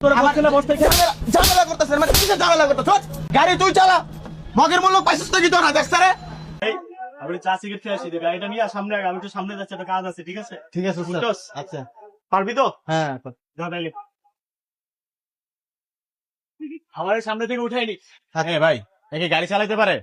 ঝামেলা করতেছেন মানে কিসের ঝামেলা করতেছ? গাড়ি তুই চালা, মগের মূল্য পাইছিস তো কি তোর না দেখছ রে? আমি চা সিগারেট খেয়ে আসি, গাড়িটা নিয়ে সামনে আগে, আমি একটু সামনে যাচ্ছি, একটা কাজ আছে, ঠিক আছে? ঠিক আছে স্যার। বুঝছস? আচ্ছা পারবি তো? হ্যাঁ যা তাইলে। আমার সামনে থেকে উঠাইনি। হ্যাঁ ভাই, একে গাড়ি চালাতে পারে?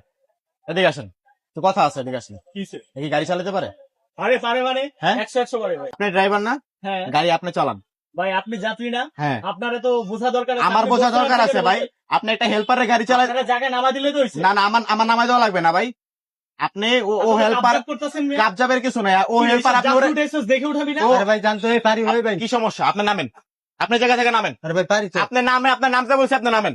এদিকে আসেন, তো কথা আছে, এদিকে আসেন। কিসে? একে গাড়ি চালাতে পারে? আরে পারে মানে? হ্যাঁ 100 পারে ভাই। আপনি ড্রাইভার না? হ্যাঁ গাড়ি আপনি চালান। ভাই, আপনি যাত্রী না? হ্যাঁ আপনারে তো বোঝা দরকার আছে। আমার আপনি বোঝা বুঝতে দরকার আছে পারছেন ভাই। আপনি একটা হেল্পারের গাড়ি চালান। আপনারা জায়গায় নামা দিলে তো হইছে। না না, আমার নামায় দেওয়া লাগবে না ভাই। আপনি ও হেল্পার করতেছেন কাবজাবের কিছু নাই, ও হেল্পার আপনি ওরে দেখে উঠাবি না? আরে ভাই জানতো এই পারি ভাই। কি সমস্যা? আপনি নামেন, আপনি জায়গা থেকে নামেন। আরে ভাই পারি তো। আপনি নামে, আপনার নামতে বলছি, আপনি নামেন।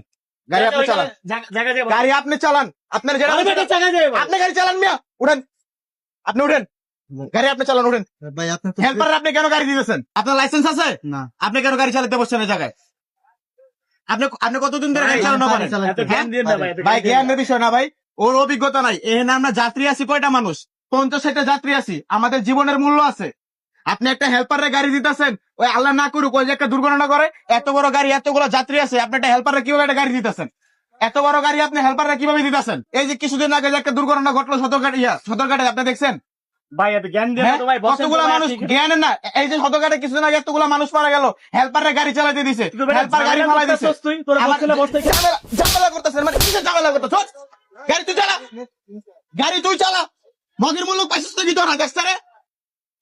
গাড়ি আপনি চালান, জায়গা যাবে। গাড়ি আপনি চালান। আপনার যেটা জায়গায় যাবে। আপনি গাড়ি চালান মিয়া, উঠেন, আপনি উঠেন, গাড়ি আপনি চালান, উঠেন। ভাই আপনি তো হেল্পার আপনি কেন গাড়ি দিতেছেন? আপনার লাইসেন্স আছে? না আপনি কেন গাড়ি চালাতে বসছেন এই জায়গায়? আপনি কতদিন ধরে গাড়ি চালানো পারেন? এত জ্ঞান দিন না ভাই, এত ভাই জ্ঞান দিন না। জ্ঞানের বিষয় না ভাই, ওর অভিজ্ঞতা নাই। এখানে আমরা যাত্রী আছি কয়টা মানুষ? 50-60টা যাত্রী আছি, আমাদের জীবনের মূল্য আছে। আপনি একটা হেল্পারের গাড়ি দিতেছেন, ওই আল্লাহ না করুক ওই যে একটা দুর্ঘটনা করে, এত বড় গাড়ি, এতগুলো যাত্রী আছে, আপনি একটা হেল্পারের কিভাবে একটা গাড়ি দিতেছেন? এত বড় গাড়ি আপনি হেল্পারের কিভাবে দিতেছেন? এই যে কিছুদিন আগে যে একটা দুর্ঘটনা ঘটলো সদরঘাটে, আপনি দেখছেন? ভাই এত জ্ঞান দিন না হ্যাঁ? তো ভাই, বসেন তো কতগুলা ভাই, মানুষ আপনি- জ্ঞানের না, এই যে সদরঘাটে কিছুদিন আগে এতগুলা মানুষ মারা গেল, হেল্পারের গাড়ি চালাতে দিছে, তুই বেটা হেল্পার গাড়ি ঝামেলা ফালাই দিছে। করতেছস তুই, তোরা আমার বসলে বসতে ঝামেলা করতেছেন মানে কিসের ঝামেলা করতেছ? গাড়ি তুই চালা, গাড়ি তুই চালা, মগের মূল্য পাইছিস তো কি তোর না দেখছ রে?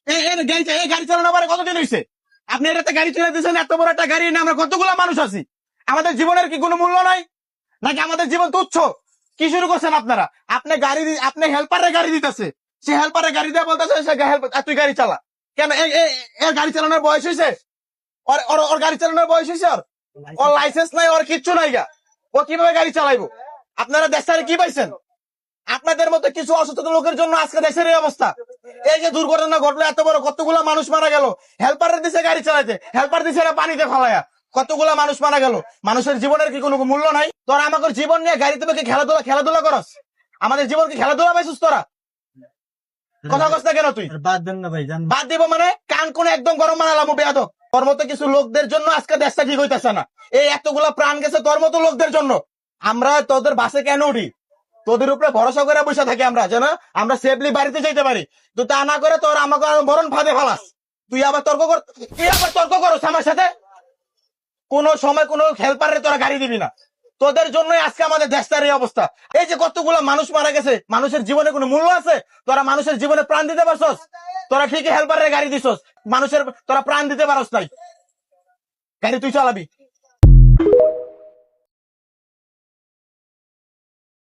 এই গাড়ি চালানো পারে কতদিন হয়েছে? আপনি এটাতে গাড়ি চালাই দিচ্ছেন, এত বড় একটা গাড়ি নিয়ে আমরা কতগুলা মানুষ আছি। আমাদের জীবনের কি কোনো মূল্য নাই নাকি আমাদের জীবন তুচ্ছ? কি শুরু করছেন আপনারা? আপনি হেল্পারের গাড়ি দিতেছে, সে হেল্পারের গাড়ি দিয়ে বলতেছে তুই গাড়ি চালা। কেন এর গাড়ি চালানোর বয়স হয়েছে? ওর গাড়ি চালানোর বয়স হয়েছে? ওর লাইসেন্স নাই, ওর কিচ্ছু নাই গা, ও কিভাবে গাড়ি চালাইবো? আপনারা দেশে কি পাইছেন? আপনাদের মতো কিছু অসচেতন লোকের জন্য আজকে দেশের এই অবস্থা। এই যে দুর্ঘটনা ঘটলো, এত বড় কতগুলা মানুষ মারা গেল, হেল্পারের দিছে গাড়ি চালাইতে, হেল্পার দিছে পানিতে ফালাইয়া, কতগুলা মানুষ মারা গেল। মানুষের জীবনের কি কোনো মূল্য নাই? তোরা আমাকে জীবন নিয়ে গাড়িতে কি খেলাধুলা করস? আমাদের জীবন কি খেলাধুলা পাইছিস তোরা? কথা কস না কেন তুই? বাদ দেন না ভাই, জান বাদ দিব মানে কান কোন একদম গরম বানালাম বেয়াদব। তোর মতো কিছু লোকদের জন্য আজকে দেশটা ঠিক হইতেছে না। এই এতগুলা প্রাণ গেছে তোর মতো লোকদের জন্য। আমরা তোদের বাসে কেন উঠি? তোদের উপরে ভরসা করে বসে থাকি আমরা, যেন আমরা সেফলি বাড়িতে যেতে পারি। তো তা না করে তোর আমাকে মরণ ফাঁদে ফালাস। তুই আবার তর্ক করস আমার সাথে। কোন সময় কোন হেল্পারের তোরা গাড়ি দিবি না। তোদের জন্যই আজকে আমাদের দেশটার এই অবস্থা। এই যে কতগুলো মানুষ মারা গেছে, মানুষের জীবনে কোনো মূল্য আছে? তোরা মানুষের জীবনে প্রাণ দিতে পারছস? তোরা ঠিকই হেল্পারের গাড়ি দিছস, মানুষের তোরা প্রাণ দিতে পারস নাই। গাড়ি তুই চালাবি।